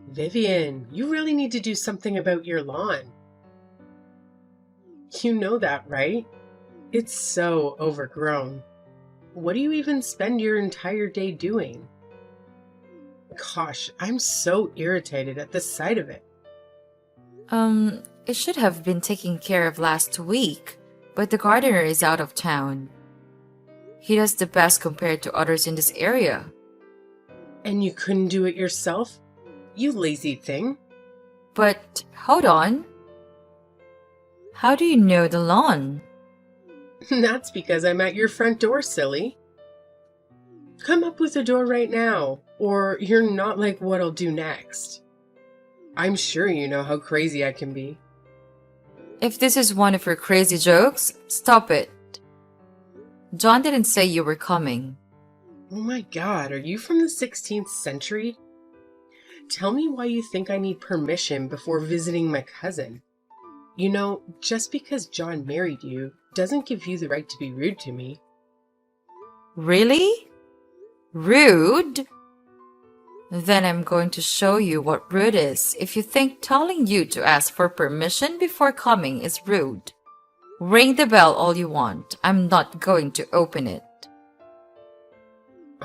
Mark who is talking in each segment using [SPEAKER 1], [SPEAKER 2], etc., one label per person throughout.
[SPEAKER 1] Vivian, you really need to do something about your lawn. You know that, right? It's so overgrown. What do you even spend your entire day doing? Gosh, I'm so irritated at the sight of it.
[SPEAKER 2] It should have been taken care of last week, but the gardener is out of town. He does the best compared to others in this area.
[SPEAKER 1] And you couldn't do it yourself? You lazy thing.
[SPEAKER 2] But hold on. How do you know the lawn?
[SPEAKER 1] That's because I'm at your front door, silly. Come up with a door right now, or you're not like what I'll do next. I'm sure you know how crazy I can be.
[SPEAKER 2] If this is one of your crazy jokes, stop it. John didn't say you were coming.
[SPEAKER 1] Oh my God, are you from the 16th century? Tell me why you think I need permission before visiting my cousin. You know, just because John married you doesn't give you the right to be rude to me.
[SPEAKER 2] Really? Rude? Then I'm going to show you what rude is if you think telling you to ask for permission before coming is rude. Ring the bell all you want. I'm not going to open it.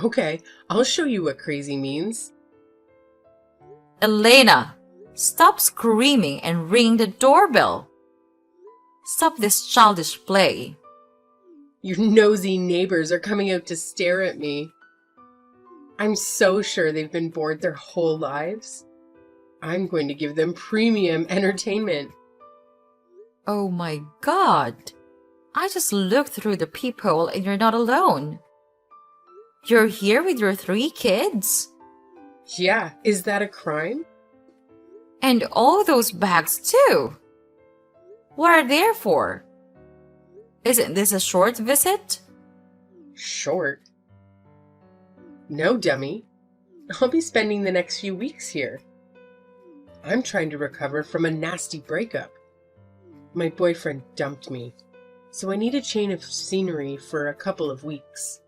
[SPEAKER 1] Okay, I'll show you what crazy means.
[SPEAKER 2] Elena, stop screaming and ring the doorbell. Stop this childish play.
[SPEAKER 1] Your nosy neighbors are coming out to stare at me. I'm so sure they've been bored their whole lives. I'm going to give them premium entertainment.
[SPEAKER 2] Oh my God. I just looked through the peephole and you're not alone. You're here with your 3 kids?
[SPEAKER 1] Yeah, is that a crime?
[SPEAKER 2] And all those bags too. What are they for? Isn't this a short visit?
[SPEAKER 1] Short? No, dummy. I'll be spending the next few weeks here. I'm trying to recover from a nasty breakup. My boyfriend dumped me, so I need a change of scenery for a couple of weeks.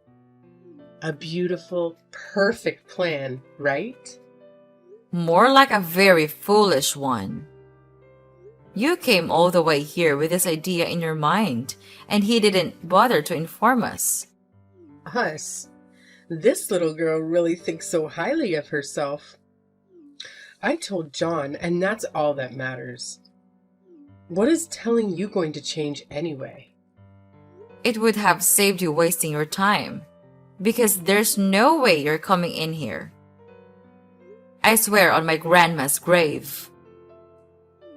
[SPEAKER 1] A beautiful, perfect plan, right?
[SPEAKER 2] More like a very foolish one. You came all the way here with this idea in your mind, and he didn't bother to inform us.
[SPEAKER 1] Us? This little girl really thinks so highly of herself. I told John, and that's all that matters. What is telling you going to change anyway?
[SPEAKER 2] It would have saved you wasting your time, because there's no way you're coming in here. I swear on my grandma's grave.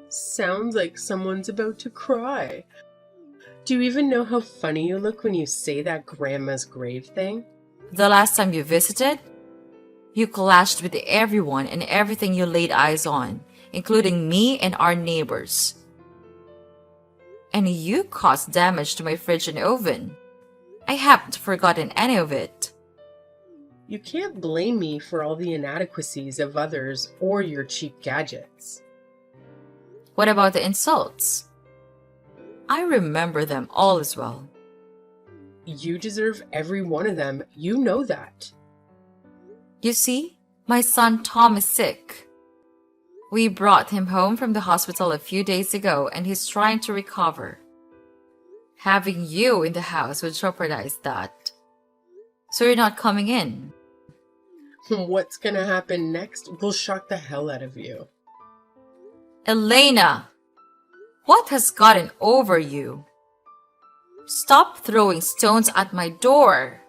[SPEAKER 1] Sounds like someone's about to cry. Do you even know how funny you look when you say that grandma's grave thing?
[SPEAKER 2] The last time you visited, you clashed with everyone and everything you laid eyes on, including me and our neighbors. And you caused damage to my fridge and oven. I haven't forgotten any of it.
[SPEAKER 1] You can't blame me for all the inadequacies of others or your cheap gadgets.
[SPEAKER 2] What about the insults? I remember them all as well.
[SPEAKER 1] You deserve every one of them. You know that.
[SPEAKER 2] You see, my son Tom is sick. We brought him home from the hospital a few days ago and he's trying to recover. Having you in the house would jeopardize that. So you're not coming in.
[SPEAKER 1] What's gonna happen next will shock the hell out of you.
[SPEAKER 2] Elena! What has gotten over you? Stop throwing stones at my door.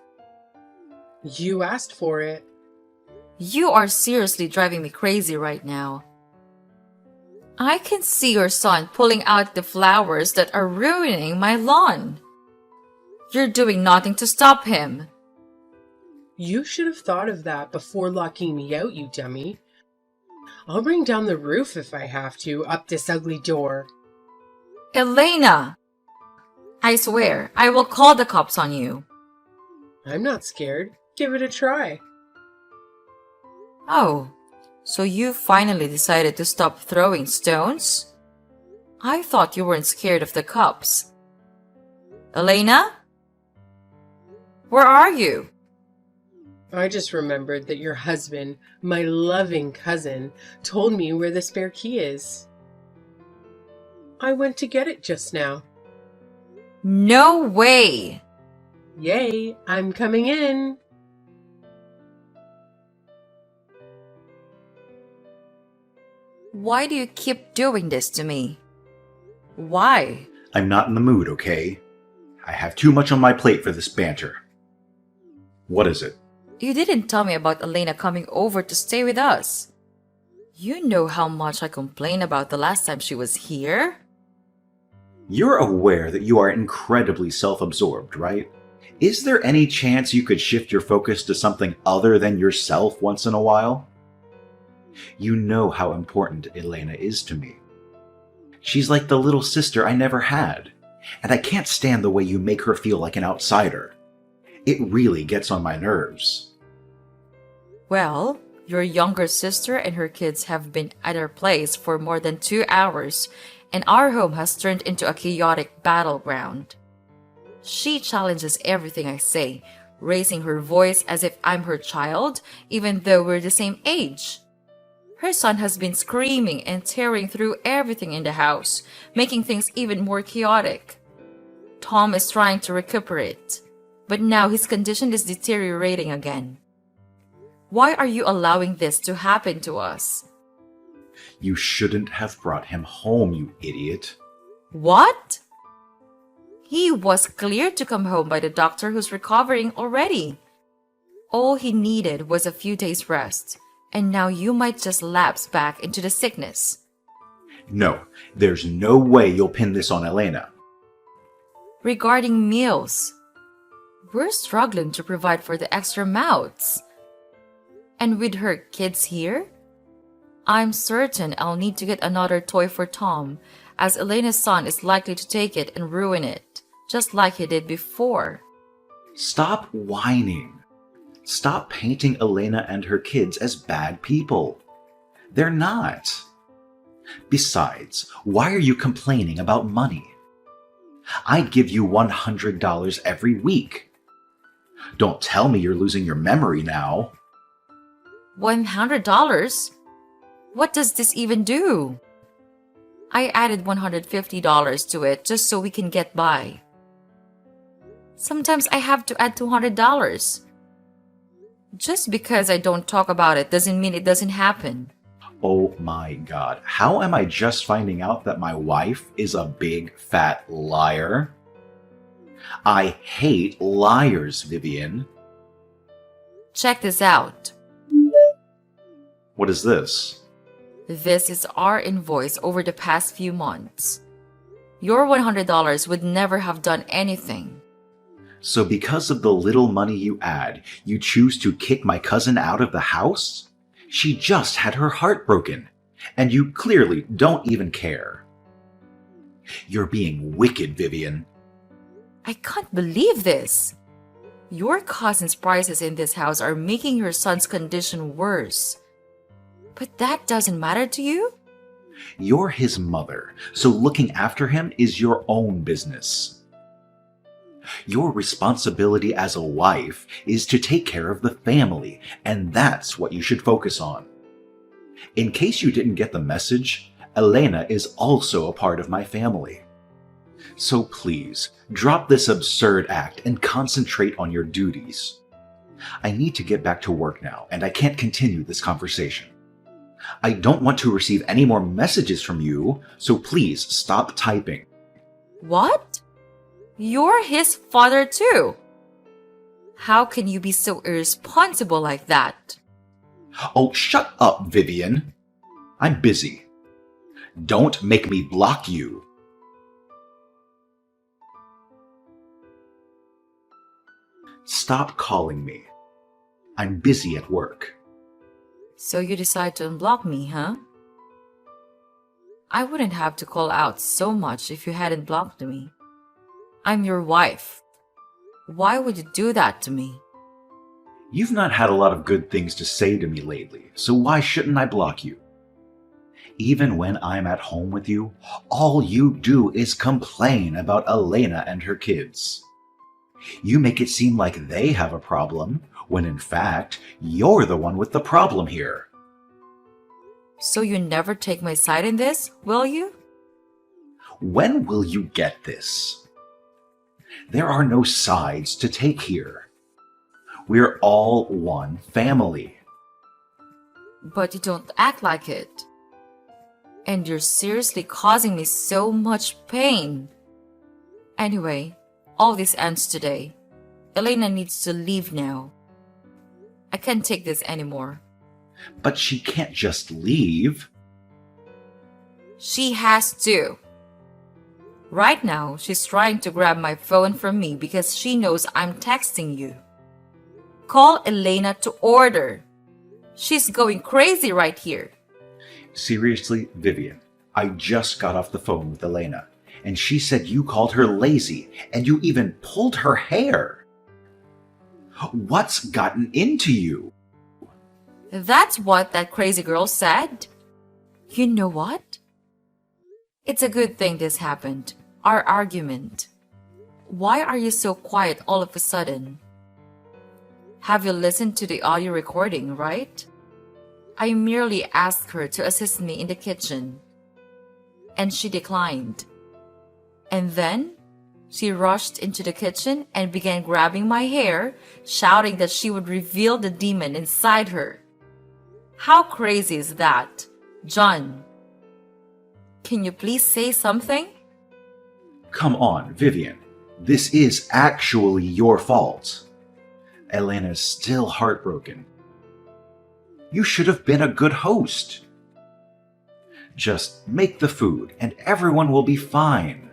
[SPEAKER 1] You asked for it.
[SPEAKER 2] You are seriously driving me crazy right now. I can see your son pulling out the flowers that are ruining my lawn. You're doing nothing to stop him.
[SPEAKER 1] You should have thought of that before locking me out, you dummy. I'll bring down the roof if I have to, up this ugly door.
[SPEAKER 2] Elena! I swear, I will call the cops on you.
[SPEAKER 1] I'm not scared. Give it a try.
[SPEAKER 2] Oh, so you finally decided to stop throwing stones? I thought you weren't scared of the cops. Elena? Where are you?
[SPEAKER 1] I just remembered that your husband, my loving cousin, told me where the spare key is. I went to get it just now.
[SPEAKER 2] No way!
[SPEAKER 1] Yay, I'm coming in.
[SPEAKER 2] Why do you keep doing this to me? Why?
[SPEAKER 3] I'm not in the mood, okay? I have too much on my plate for this banter. What is it?
[SPEAKER 2] You didn't tell me about Elena coming over to stay with us. You know how much I complained about the last time she was here?
[SPEAKER 3] You're aware that you are incredibly self-absorbed, right? Is there any chance you could shift your focus to something other than yourself once in a while? You know how important Elena is to me. She's like the little sister I never had, and I can't stand the way you make her feel like an outsider. It really gets on my nerves.
[SPEAKER 2] Well, your younger sister and her kids have been at our place for more than 2 hours, and our home has turned into a chaotic battleground. She challenges everything I say, raising her voice as if I'm her child, even though we're the same age. Her son has been screaming and tearing through everything in the house, making things even more chaotic. Tom is trying to recuperate, but now his condition is deteriorating again. Why are you allowing this to happen to us?
[SPEAKER 3] You shouldn't have brought him home, you idiot.
[SPEAKER 2] What? He was cleared to come home by the doctor who's recovering already. All he needed was a few days' rest, and now you might just lapse back into the sickness.
[SPEAKER 3] No, there's no way you'll pin this on Elena.
[SPEAKER 2] Regarding meals, we're struggling to provide for the extra mouths. And with her kids here, I'm certain I'll need to get another toy for Tom, as Elena's son is likely to take it and ruin it, just like he did before.
[SPEAKER 3] Stop whining. Stop painting Elena and her kids as bad people. They're not. Besides, why are you complaining about money? I'd give you $100 every week. Don't tell me you're losing your memory now.
[SPEAKER 2] $100? What does this even do? I added $150 to it just so we can get by. Sometimes I have to add $200. Just because I don't talk about it doesn't mean it doesn't happen.
[SPEAKER 3] Oh my God, how am I just finding out that my wife is a big fat liar? I hate liars, Vivian.
[SPEAKER 2] Check this out.
[SPEAKER 3] What is this?
[SPEAKER 2] This is our invoice over the past few months. Your $100 would never have done anything.
[SPEAKER 3] So because of the little money you add, you choose to kick my cousin out of the house? She just had her heart broken, and you clearly don't even care. You're being wicked, Vivian.
[SPEAKER 2] I can't believe this. Your cousin's prices in this house are making your son's condition worse. But that doesn't matter to you?
[SPEAKER 3] You're his mother, so looking after him is your own business. Your responsibility as a wife is to take care of the family, and that's what you should focus on. In case you didn't get the message, Elena is also a part of my family. So please, drop this absurd act and concentrate on your duties. I need to get back to work now, and I can't continue this conversation. I don't want to receive any more messages from you, so please stop typing.
[SPEAKER 2] What? You're his father too? How can you be so irresponsible like that?
[SPEAKER 3] Oh, shut up, Vivian. I'm busy. Don't make me block you. Stop calling me. I'm busy at work.
[SPEAKER 2] So you decide to unblock me, huh? I wouldn't have to call out so much if you hadn't blocked me. I'm your wife. Why would you do that to me?
[SPEAKER 3] You've not had a lot of good things to say to me lately, so why shouldn't I block you? Even when I'm at home with you, all you do is complain about Elena and her kids. You make it seem like they have a problem, when in fact, you're the one with the problem here.
[SPEAKER 2] So you never take my side in this, will you?
[SPEAKER 3] When will you get this? There are no sides to take here. We're all one family.
[SPEAKER 2] But you don't act like it. And you're seriously causing me so much pain. Anyway, all this ends today. Elena needs to leave now. I can't take this anymore.
[SPEAKER 3] But she can't just leave.
[SPEAKER 2] She has to. Right now, she's trying to grab my phone from me because she knows I'm texting you. Call Elena to order. She's going crazy right here.
[SPEAKER 3] Seriously, Vivian, I just got off the phone with Elena, and she said you called her lazy, and you even pulled her hair. What's gotten into you?
[SPEAKER 2] That's what that crazy girl said. You know what? It's a good thing this happened. Our argument. Why are you so quiet all of a sudden? Have you listened to the audio recording, right? I merely asked her to assist me in the kitchen. And she declined. And then she rushed into the kitchen and began grabbing my hair, shouting that she would reveal the demon inside her. How crazy is that? John, can you please say something?
[SPEAKER 3] Come on, Vivian. This is actually your fault. Elena's still heartbroken. You should have been a good host. Just make the food and everyone will be fine.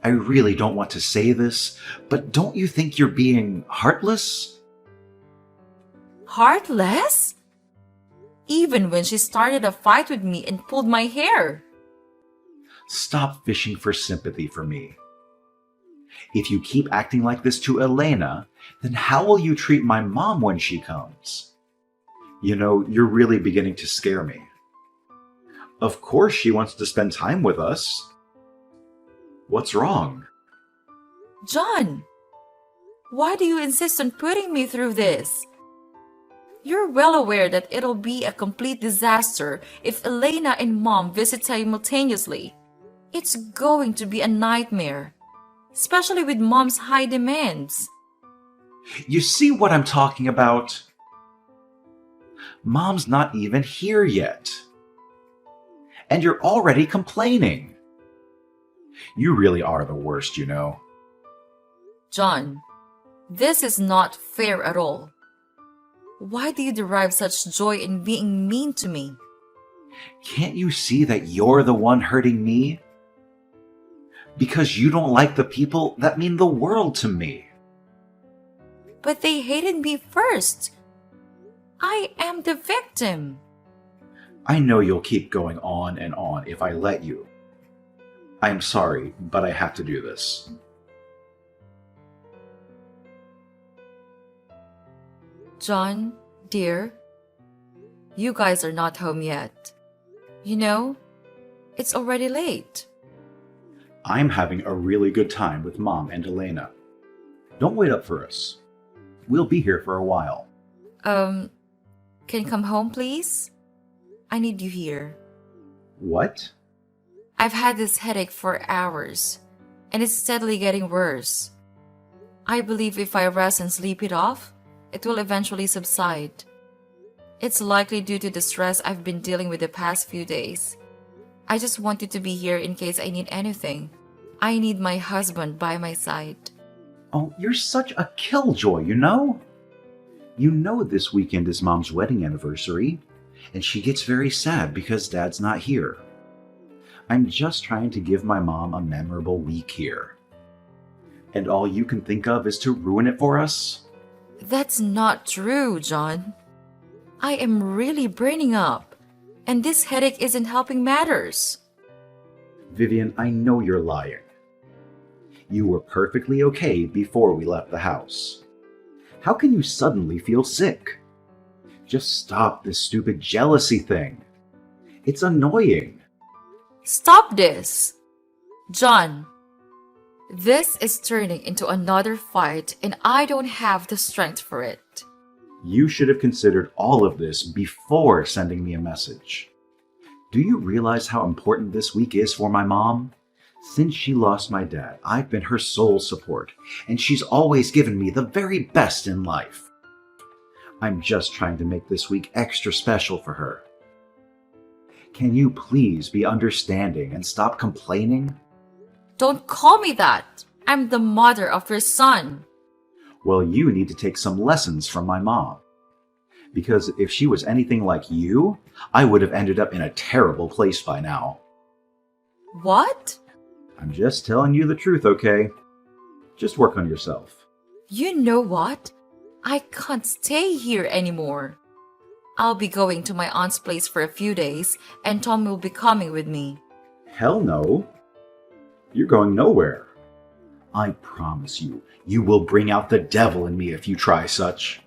[SPEAKER 3] I really don't want to say this, but don't you think you're being heartless?
[SPEAKER 2] Heartless? Even when she started a fight with me and pulled my hair.
[SPEAKER 3] Stop fishing for sympathy for me. If you keep acting like this to Elena, then how will you treat my mom when she comes? You know, you're really beginning to scare me. Of course she wants to spend time with us. What's wrong?
[SPEAKER 2] John, why do you insist on putting me through this? You're well aware that it'll be a complete disaster if Elena and Mom visit simultaneously. It's going to be a nightmare, especially with Mom's high demands.
[SPEAKER 3] You see what I'm talking about? Mom's not even here yet. And you're already complaining. You really are the worst, you know.
[SPEAKER 2] John, this is not fair at all. Why do you derive such joy in being mean to me?
[SPEAKER 3] Can't you see that you're the one hurting me? Because you don't like the people that mean the world to me.
[SPEAKER 2] But they hated me first. I am the victim.
[SPEAKER 3] I know you'll keep going on and on if I let you. I am sorry, but I have to do this.
[SPEAKER 2] John, dear, you guys are not home yet. You know, it's already late.
[SPEAKER 3] I'm having a really good time with Mom and Elena. Don't wait up for us. We'll be here for a while.
[SPEAKER 2] Can you come home, please? I need you here.
[SPEAKER 3] What?
[SPEAKER 2] I've had this headache for hours, and it's steadily getting worse. I believe if I rest and sleep it off, it will eventually subside. It's likely due to the stress I've been dealing with the past few days. I just want you to be here in case I need anything. I need my husband by my side.
[SPEAKER 3] Oh, you're such a killjoy, you know? You know this weekend is Mom's wedding anniversary, and she gets very sad because Dad's not here. I'm just trying to give my mom a memorable week here. And all you can think of is to ruin it for us?
[SPEAKER 2] That's not true, John. I am really burning up, and this headache isn't helping matters.
[SPEAKER 3] Vivian, I know you're lying. You were perfectly okay before we left the house. How can you suddenly feel sick? Just stop this stupid jealousy thing. It's annoying.
[SPEAKER 2] Stop this! John, this is turning into another fight and I don't have the strength for it.
[SPEAKER 3] You should have considered all of this before sending me a message. Do you realize how important this week is for my mom? Since she lost my dad, I've been her sole support, and she's always given me the very best in life. I'm just trying to make this week extra special for her. Can you please be understanding and stop complaining?
[SPEAKER 2] Don't call me that. I'm the mother of your son.
[SPEAKER 3] Well, you need to take some lessons from my mom. Because if she was anything like you, I would have ended up in a terrible place by now.
[SPEAKER 2] What?
[SPEAKER 3] I'm just telling you the truth, okay? Just work on yourself.
[SPEAKER 2] You know what? I can't stay here anymore. I'll be going to my aunt's place for a few days, and Tom will be coming with me.
[SPEAKER 3] Hell no. You're going nowhere. I promise you, you will bring out the devil in me if you try such.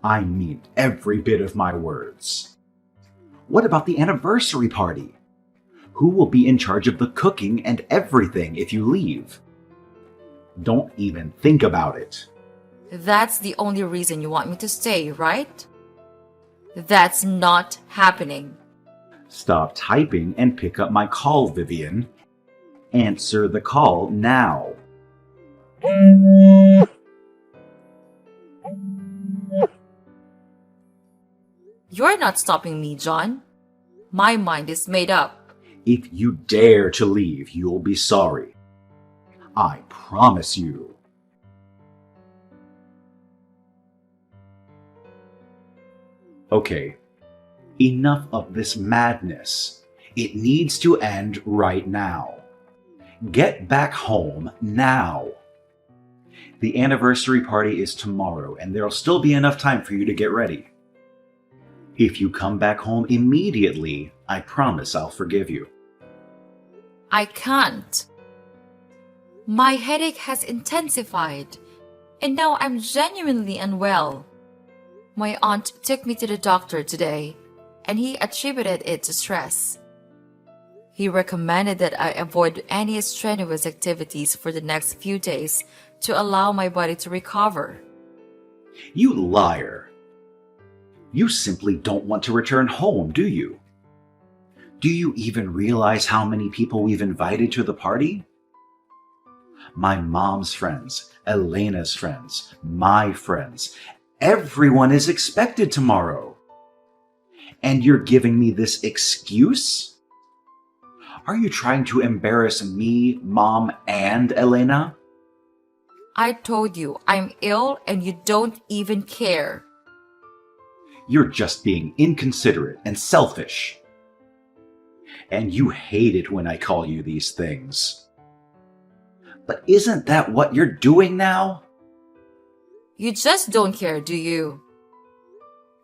[SPEAKER 3] I mean every bit of my words. What about the anniversary party? Who will be in charge of the cooking and everything if you leave? Don't even think about it.
[SPEAKER 2] That's the only reason you want me to stay, right? That's not happening.
[SPEAKER 3] Stop typing and pick up my call, Vivian. Answer the call now.
[SPEAKER 2] You're not stopping me, John. My mind is made up.
[SPEAKER 3] If you dare to leave, you'll be sorry. I promise you. Okay, enough of this madness. It needs to end right now. Get back home now. The anniversary party is tomorrow, and there'll still be enough time for you to get ready. If you come back home immediately, I promise I'll forgive you.
[SPEAKER 2] I can't. My headache has intensified, and now I'm genuinely unwell. My aunt took me to the doctor today, and he attributed it to stress. He recommended that I avoid any strenuous activities for the next few days to allow my body to recover.
[SPEAKER 3] You liar! You simply don't want to return home, do you? Do you even realize how many people we've invited to the party? My mom's friends, Elena's friends, my friends. Everyone is expected tomorrow. And you're giving me this excuse? Are you trying to embarrass me, Mom, and Elena?
[SPEAKER 2] I told you I'm ill and you don't even care.
[SPEAKER 3] You're just being inconsiderate and selfish. And you hate it when I call you these things. But isn't that what you're doing now?
[SPEAKER 2] You just don't care, do you?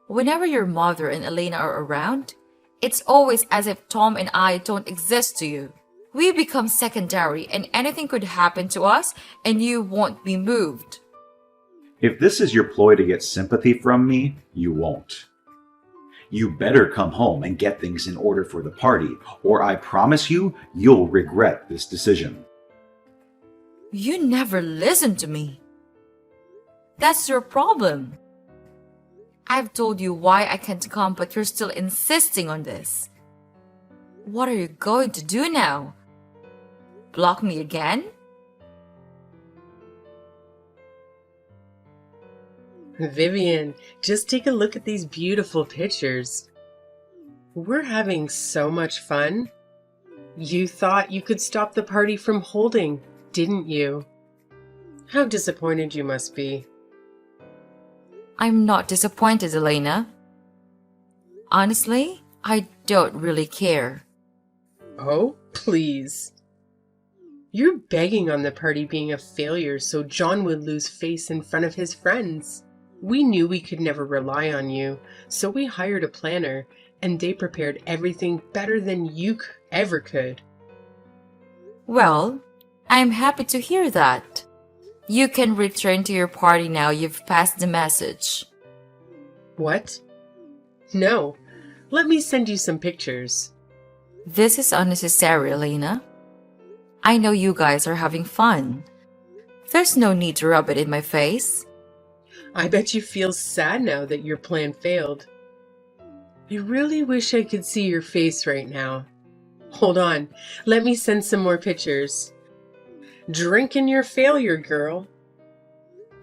[SPEAKER 2] Whenever your mother and Elena are around, it's always as if Tom and I don't exist to you. We become secondary and anything could happen to us and you won't be moved.
[SPEAKER 3] If this is your ploy to get sympathy from me, you won't. You better come home and get things in order for the party, or I promise you, you'll regret this decision.
[SPEAKER 2] You never listen to me. That's your problem. I've told you why I can't come, but you're still insisting on this. What are you going to do now? Block me again?
[SPEAKER 1] Vivian, just take a look at these beautiful pictures. We're having so much fun. You thought you could stop the party from holding, didn't you? How disappointed you must be.
[SPEAKER 2] I'm not disappointed, Elena. Honestly, I don't really care.
[SPEAKER 1] Oh, please. You're begging on the party being a failure so John would lose face in front of his friends. We knew we could never rely on you, so we hired a planner, and they prepared everything better than you ever could.
[SPEAKER 2] Well, I'm happy to hear that. You can return to your party now you've passed the message.
[SPEAKER 1] What? No. Let me send you some pictures.
[SPEAKER 2] This is unnecessary, Elena. I know you guys are having fun. There's no need to rub it in my face.
[SPEAKER 1] I bet you feel sad now that your plan failed. I really wish I could see your face right now. Hold on, let me send some more pictures. Drink in your failure, girl.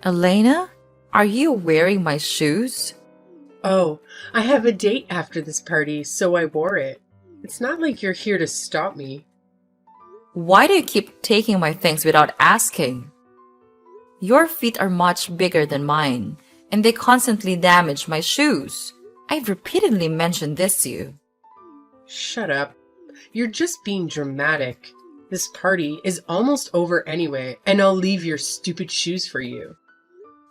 [SPEAKER 2] Elena, are you wearing my shoes?
[SPEAKER 1] Oh, I have a date after this party, so I wore it. It's not like you're here to stop me.
[SPEAKER 2] Why do you keep taking my things without asking? Your feet are much bigger than mine, and they constantly damage my shoes. I've repeatedly mentioned this to you.
[SPEAKER 1] Shut up. You're just being dramatic. This party is almost over anyway, and I'll leave your stupid shoes for you.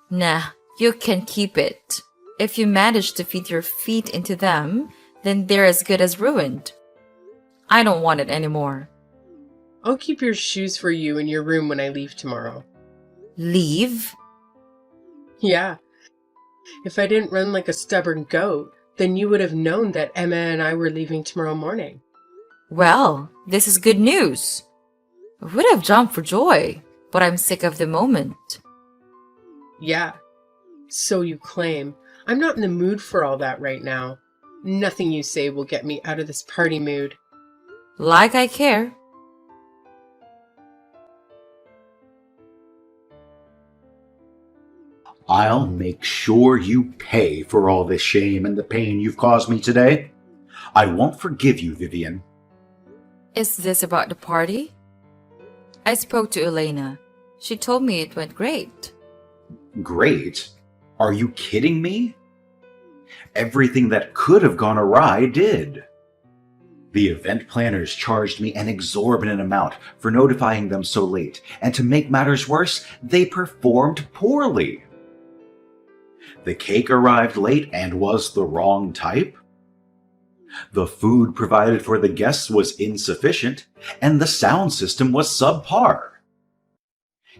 [SPEAKER 2] Nah, you can keep it. If you manage to fit your feet into them, then they're as good as ruined. I don't want it anymore.
[SPEAKER 1] I'll keep your shoes for you in your room when I leave tomorrow.
[SPEAKER 2] Leave?
[SPEAKER 1] Yeah. If I didn't run like a stubborn goat, then you would have known that Emma and I were leaving tomorrow morning.
[SPEAKER 2] Well, this is good news. I would have jumped for joy, but I'm sick of the moment.
[SPEAKER 1] Yeah. So you claim. I'm not in the mood for all that right now. Nothing you say will get me out of this party mood.
[SPEAKER 2] Like I care.
[SPEAKER 3] I'll make sure you pay for all the shame and the pain you've caused me today. I won't forgive you, Vivian.
[SPEAKER 2] Is this about the party? I spoke to Elena. She told me it went great.
[SPEAKER 3] Great? Are you kidding me? Everything that could have gone awry did. The event planners charged me an exorbitant amount for notifying them so late, and to make matters worse, they performed poorly. The cake arrived late and was the wrong type. The food provided for the guests was insufficient, and the sound system was subpar.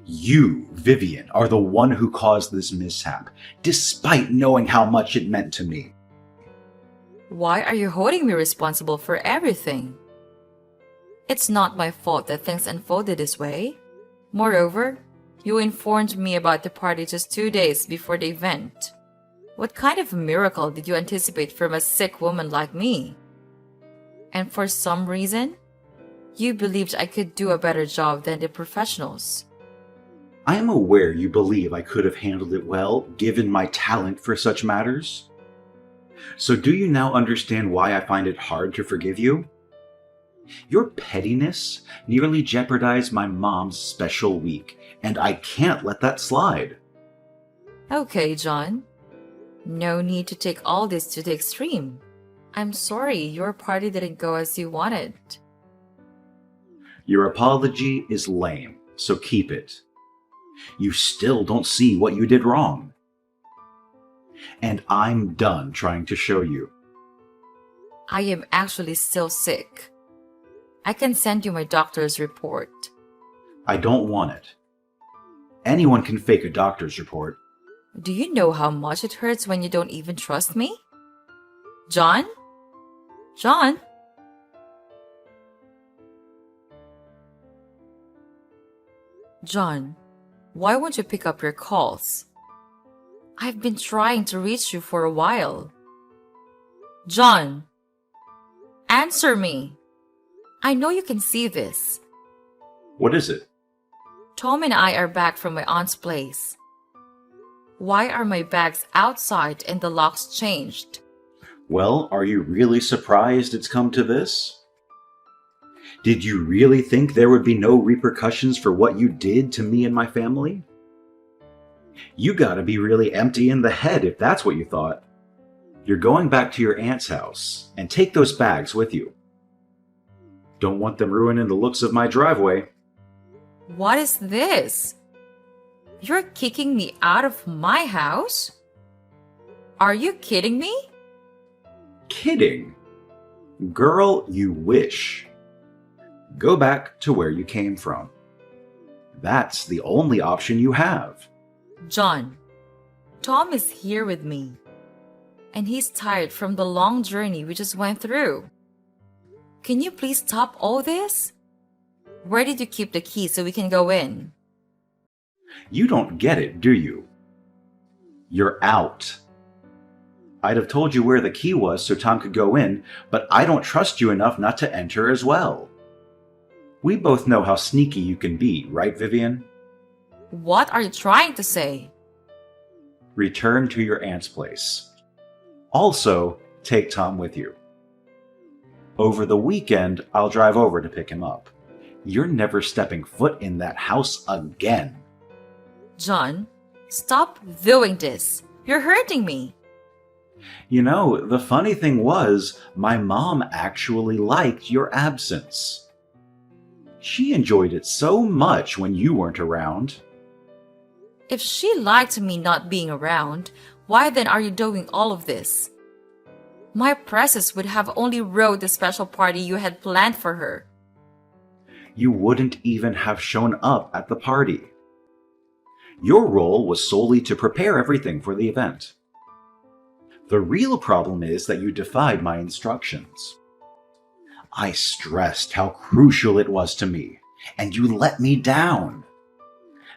[SPEAKER 3] You, Vivian, are the one who caused this mishap, despite knowing how much it meant to me.
[SPEAKER 2] Why are you holding me responsible for everything? It's not my fault that things unfolded this way. Moreover, you informed me about the party just 2 days before the event. What kind of a miracle did you anticipate from a sick woman like me? And for some reason, you believed I could do a better job than the professionals.
[SPEAKER 3] I am aware you believe I could have handled it well, given my talent for such matters. So do you now understand why I find it hard to forgive you? Your pettiness nearly jeopardized my mom's special week, and I can't let that slide.
[SPEAKER 2] Okay, John. No need to take all this to the extreme. I'm sorry your party didn't go as you wanted.
[SPEAKER 3] Your apology is lame, so keep it. You still don't see what you did wrong. And I'm done trying to show you.
[SPEAKER 2] I am actually still sick. I can send you my doctor's report.
[SPEAKER 3] I don't want it. Anyone can fake a doctor's report.
[SPEAKER 2] Do you know how much it hurts when you don't even trust me? John? John? John, why won't you pick up your calls? I've been trying to reach you for a while. John, answer me. I know you can see this.
[SPEAKER 3] What is it?
[SPEAKER 2] Tom and I are back from my aunt's place. Why are my bags outside and the locks changed?
[SPEAKER 3] Well, are you really surprised it's come to this? Did you really think there would be no repercussions for what you did to me and my family? You gotta be really empty in the head if that's what you thought. You're going back to your aunt's house, and take those bags with you. Don't want them ruining the looks of my driveway.
[SPEAKER 2] What is this? You're kicking me out of my house? Are you kidding me?
[SPEAKER 3] Kidding? Girl, you wish. Go back to where you came from. That's the only option you have.
[SPEAKER 2] John, Tom is here with me. And he's tired from the long journey we just went through. Can you please stop all this? Where did you keep the key so we can go in?
[SPEAKER 3] You don't get it, do you? You're out. I'd have told you where the key was so Tom could go in, but I don't trust you enough not to enter as well. We both know how sneaky you can be, right, Vivian?
[SPEAKER 2] What are you trying to say?
[SPEAKER 3] Return to your aunt's place. Also, take Tom with you. Over the weekend, I'll drive over to pick him up. You're never stepping foot in that house again.
[SPEAKER 2] John, stop doing this. You're hurting me.
[SPEAKER 3] You know, the funny thing was, my mom actually liked your absence. She enjoyed it so much when you weren't around.
[SPEAKER 2] If she lied to me not being around, why then are you doing all of this? My presence would have only ruined the special party you had planned for her.
[SPEAKER 3] You wouldn't even have shown up at the party. Your role was solely to prepare everything for the event. The real problem is that you defied my instructions. I stressed how crucial it was to me, and you let me down.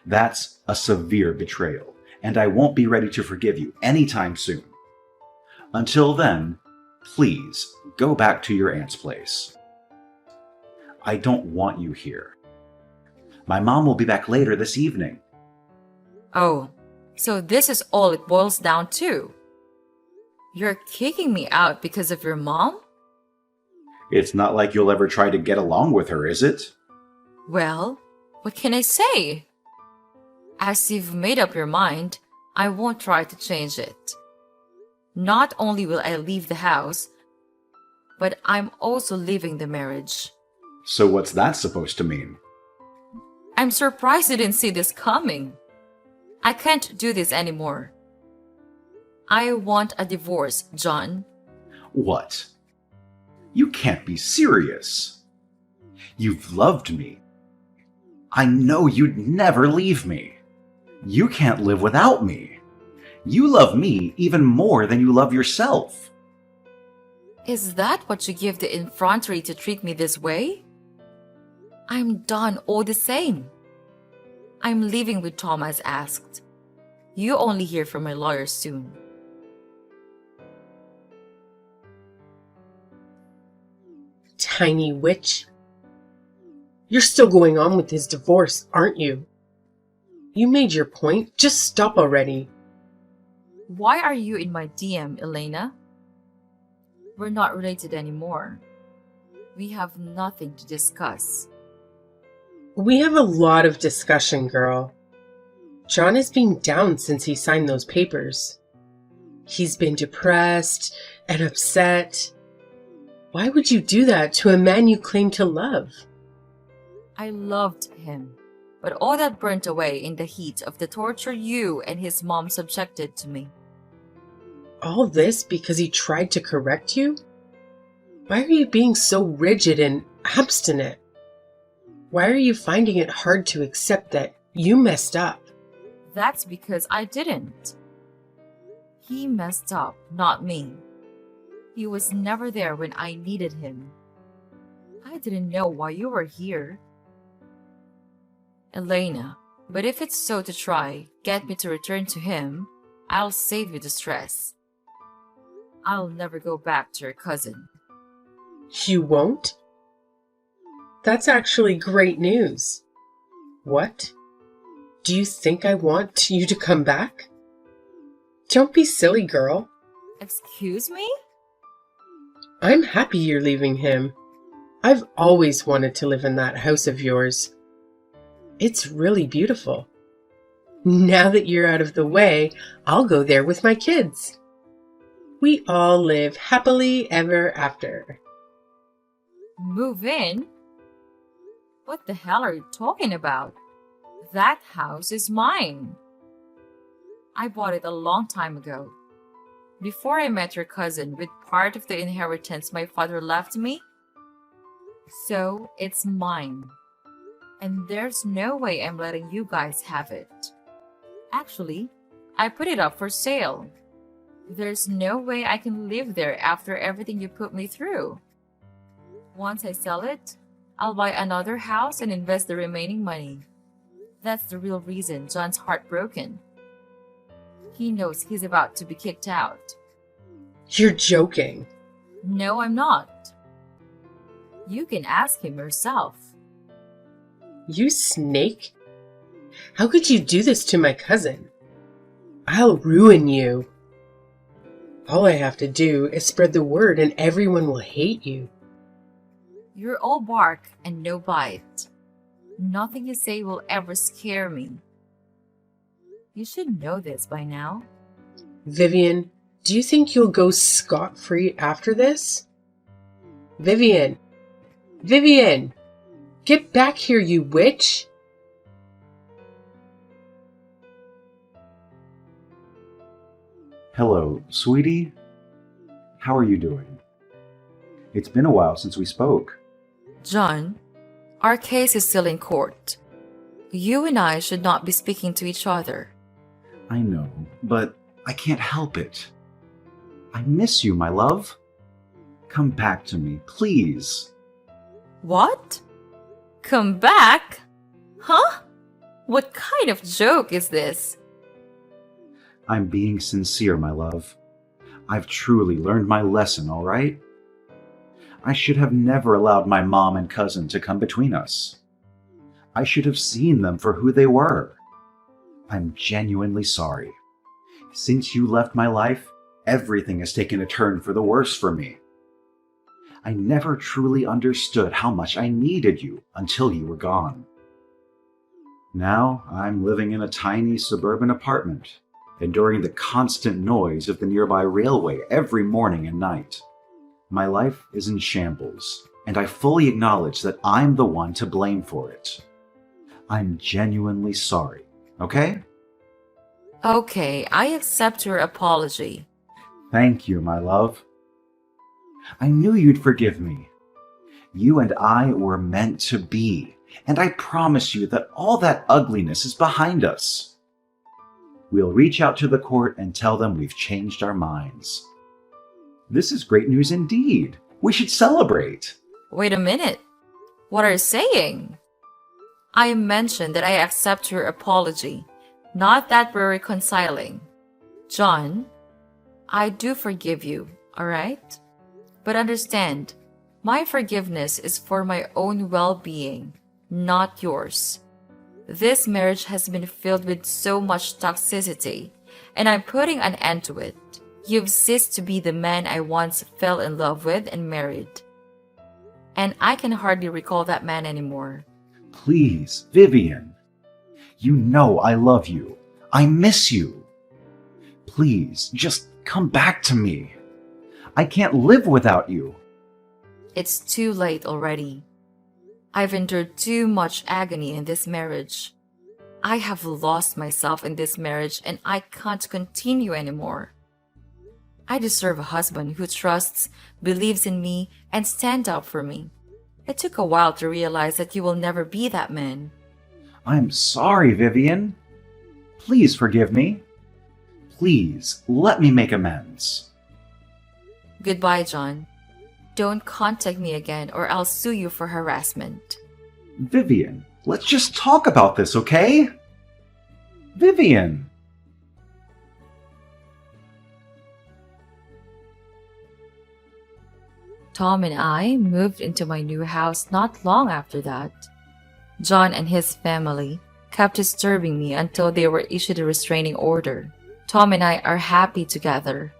[SPEAKER 3] That's a severe betrayal, and I won't be ready to forgive you anytime soon. Until then, please go back to your aunt's place. I don't want you here. My mom will be back later this evening.
[SPEAKER 2] Oh, so this is all it boils down to. You're kicking me out because of your mom?
[SPEAKER 3] It's not like you'll ever try to get along with her, is it?
[SPEAKER 2] Well, what can I say? As you've made up your mind, I won't try to change it. Not only will I leave the house, but I'm also leaving the marriage.
[SPEAKER 3] So what's that supposed to mean?
[SPEAKER 2] I'm surprised you didn't see this coming. I can't do this anymore. I want a divorce, John.
[SPEAKER 3] What? You can't be serious. You've loved me. I know you'd never leave me. You can't live without me. You love me even more than you love yourself.
[SPEAKER 2] Is that what you give the effrontery to treat me this way? I'm done all the same. I'm leaving with Tom as asked. You only hear from my lawyer soon.
[SPEAKER 1] Tiny witch. You're still going on with his divorce, aren't you? You made your point. Just stop already.
[SPEAKER 2] Why are you in my DM, Elena? We're not related anymore. We have nothing to discuss.
[SPEAKER 1] We have a lot of discussion, girl. John has been down since he signed those papers. He's been depressed and upset. Why would you do that to a man you claim to love?
[SPEAKER 2] I loved him, but all that burnt away in the heat of the torture you and his mom subjected to me.
[SPEAKER 1] All this because he tried to correct you? Why are you being so rigid and obstinate? Why are you finding it hard to accept that you messed up?
[SPEAKER 2] That's because I didn't. He messed up, not me. He was never there when I needed him. I didn't know why you were here. Elena, but if it's so to try, get me to return to him, I'll save you the stress. I'll never go back to your cousin.
[SPEAKER 1] You won't? That's actually great news. What? Do you think I want you to come back? Don't be silly, girl.
[SPEAKER 2] Excuse me?
[SPEAKER 1] I'm happy you're leaving him. I've always wanted to live in that house of yours. It's really beautiful. Now that you're out of the way, I'll go there with my kids. We all live happily ever after.
[SPEAKER 2] Move in? What the hell are you talking about? That house is mine. I bought it a long time ago. Before I met your cousin with part of the inheritance my father left me. So it's mine. And there's no way I'm letting you guys have it. Actually, I put it up for sale. There's no way I can live there after everything you put me through. Once I sell it, I'll buy another house and invest the remaining money. That's the real reason John's heartbroken. He knows he's about to be kicked out.
[SPEAKER 1] You're joking.
[SPEAKER 2] No, I'm not. You can ask him yourself.
[SPEAKER 1] You snake? How could you do this to my cousin? I'll ruin you. All I have to do is spread the word and everyone will hate you.
[SPEAKER 2] You're all bark and no bite. Nothing you say will ever scare me. You should know this by now.
[SPEAKER 1] Vivian, do you think you'll go scot-free after this? Vivian! Vivian! Get back here, you witch!
[SPEAKER 3] Hello, sweetie. How are you doing? It's been a while since we spoke.
[SPEAKER 2] John, our case is still in court. You and I should not be speaking to each other.
[SPEAKER 3] I know, but I can't help it. I miss you, my love. Come back to me, please.
[SPEAKER 2] What? Come back? Huh? What kind of joke is this?
[SPEAKER 3] I'm being sincere, my love. I've truly learned my lesson, all right? I should have never allowed my mom and cousin to come between us. I should have seen them for who they were. I'm genuinely sorry. Since you left my life, everything has taken a turn for the worse for me. I never truly understood how much I needed you until you were gone. Now I'm living in a tiny suburban apartment, enduring the constant noise of the nearby railway every morning and night. My life is in shambles, and I fully acknowledge that I'm the one to blame for it. I'm genuinely sorry, okay?
[SPEAKER 2] Okay, I accept your apology.
[SPEAKER 3] Thank you, my love. I knew you'd forgive me. You and I were meant to be, and I promise you that all that ugliness is behind us. We'll reach out to the court and tell them we've changed our minds. This is great news indeed. We should celebrate.
[SPEAKER 2] Wait a minute. What are you saying? I mentioned that I accept your apology, not that we're reconciling. John, I do forgive you, all right? But understand, my forgiveness is for my own well-being, not yours. This marriage has been filled with so much toxicity, and I'm putting an end to it. You've ceased to be the man I once fell in love with and married. And I can hardly recall that man anymore.
[SPEAKER 3] Please, Vivian. You know I love you. I miss you. Please, just come back to me. I can't live without you.
[SPEAKER 2] It's too late already. I've endured too much agony in this marriage. I have lost myself in this marriage and I can't continue anymore. I deserve a husband who trusts, believes in me, and stands up for me. It took a while to realize that you will never be that man.
[SPEAKER 3] I'm sorry, Vivian. Please forgive me. Please, let me make amends.
[SPEAKER 2] Goodbye, John. Don't contact me again or I'll sue you for harassment.
[SPEAKER 3] Vivian, let's just talk about this, okay? Vivian!
[SPEAKER 2] Tom and I moved into my new house not long after that. John and his family kept disturbing me until they were issued a restraining order. Tom and I are happy together,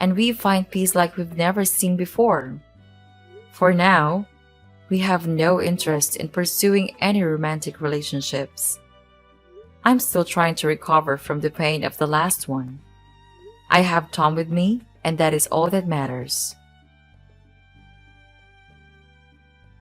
[SPEAKER 2] and we find peace like we've never seen before. For now, we have no interest in pursuing any romantic relationships. I'm still trying to recover from the pain of the last one. I have Tom with me, and that is all that matters.